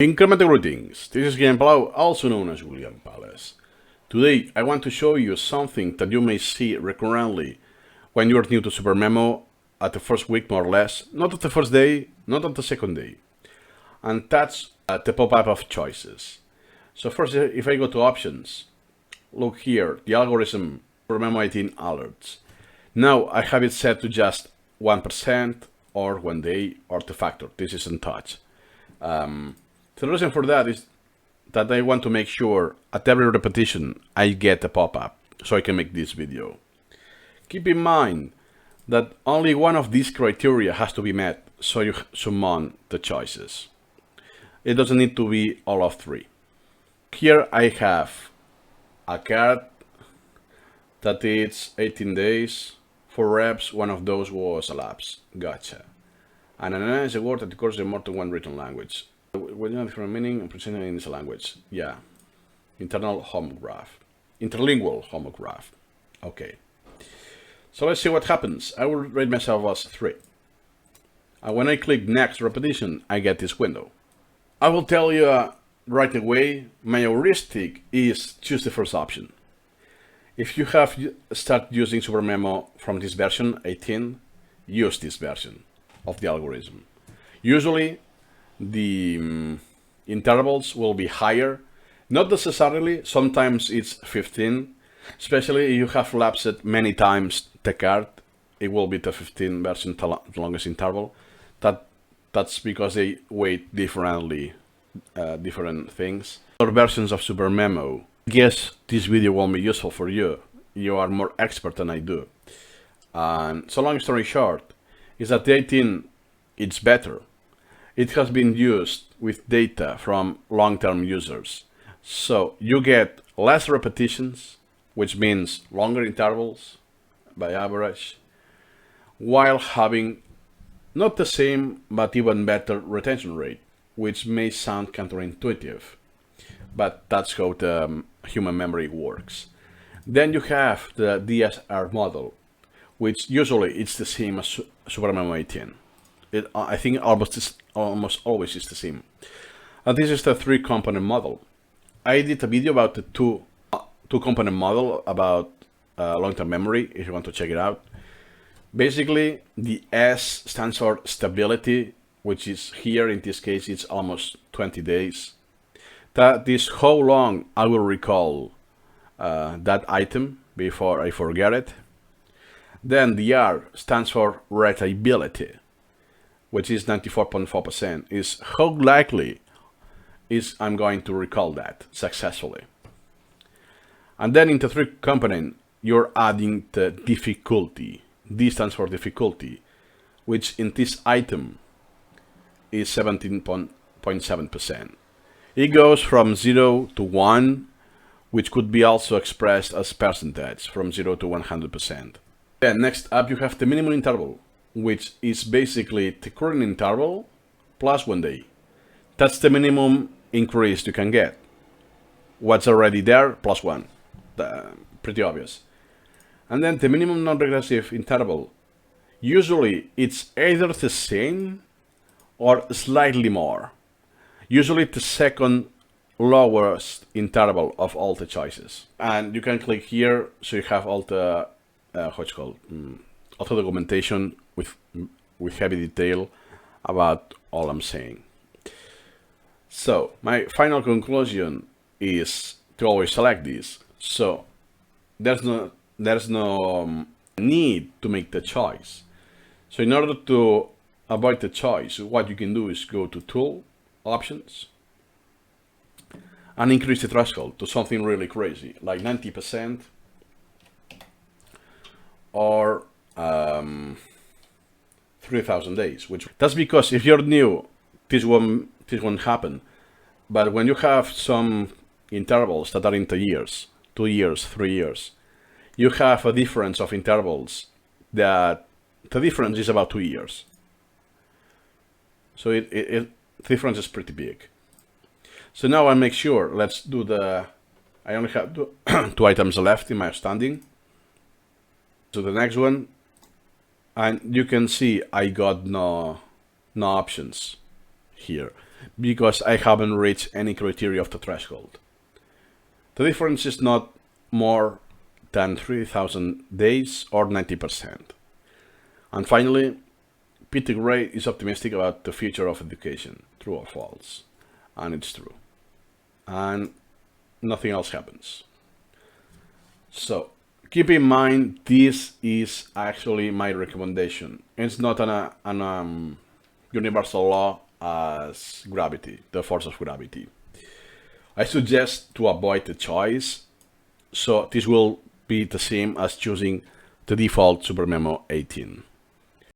Incremental greetings. This is Incremental, also known as William Palace. Today I want to show you something that you may see recurrently when you are new to SuperMemo at the first week more or less, not at the first day, not at the second day. And that's the pop-up of choices. So first, if I go to options, look here, the algorithm SuperMemo 18 alerts. Now I have it set to just 1% or 1 day or the factor. This isn't touched. The reason for that is that I want to make sure at every repetition I get a pop-up so I can make this video. Keep in mind that only one of these criteria has to be met so you summon the choices. It doesn't need to be all of three. Here I have a card that is 18 days, 4 reps, one of those was a lapse. Gotcha. And an is a word that occurs in more than one written language. When you have different meaning and presented in this language. Yeah. Internal homograph. Interlingual homograph. Okay. So let's see what happens. I will rate myself as 3. And when I click next repetition, I get this window. I will tell you right away, my heuristic is choose the first option. If you have started using SuperMemo from this version, 18, use this version of the algorithm. Usually, the intervals will be higher, not necessarily, sometimes it's 15, especially if you have lapsed many times the card, it will be the 15 version, the longest interval. That's because they weight differently, different things. Other versions of SuperMemo. I guess this video won't be useful for you. You are more expert than I do. So long story short, is that the 18 it's better. It has been used with data from long-term users. So you get less repetitions, which means longer intervals by average, while having not the same but even better retention rate, which may sound counterintuitive, but that's how the human memory works. Then you have the DSR model, which usually it's the same as SuperMemo 18. I think almost always is the same. And this is the 3-component model. I did a video about the two-component model about long-term memory, if you want to check it out. Basically, the S stands for stability, which is here, in this case, it's almost 20 days. That is how long I will recall that item before I forget it. Then the R stands for readability, which is 94.4%, is how likely is I'm going to recall that successfully. And then in the 3-component, you're adding the difficulty. D stands for difficulty, which in this item is 17.7%. It goes from 0 to 1, which could be also expressed as percentage, from 0 to 100%. Then next up you have the minimum interval, which is basically the current interval plus 1 day. That's the minimum increase you can get. What's already there plus 1. Pretty obvious. And then the minimum non-regressive interval. Usually it's either the same or slightly more. Usually the second lowest interval of all the choices. And you can click here so you have all the all the documentation with heavy detail about all I'm saying. So my final conclusion is to always select this. So there's no need to make the choice. So in order to avoid the choice, what you can do is go to Tool, Options, and increase the threshold to something really crazy, like 90% or 3,000 days. That's because if you're new, this won't happen. But when you have some intervals that are into years, 2 years, 3 years, you have a difference of intervals that the difference is about 2 years. So the difference is pretty big. So now I make sure, let's do I only have 2 items left in my standing. So the next one, and you can see I got no options here. because I haven't reached any criteria of the threshold. The difference is not more than 3,000 days or 90%. And finally, Peter Gray is optimistic about the future of education, true or false. And it's true. And nothing else happens. So keep in mind, this is actually my recommendation. It's not an universal law as gravity, the force of gravity. I suggest to avoid the choice, so this will be the same as choosing the default SuperMemo 18.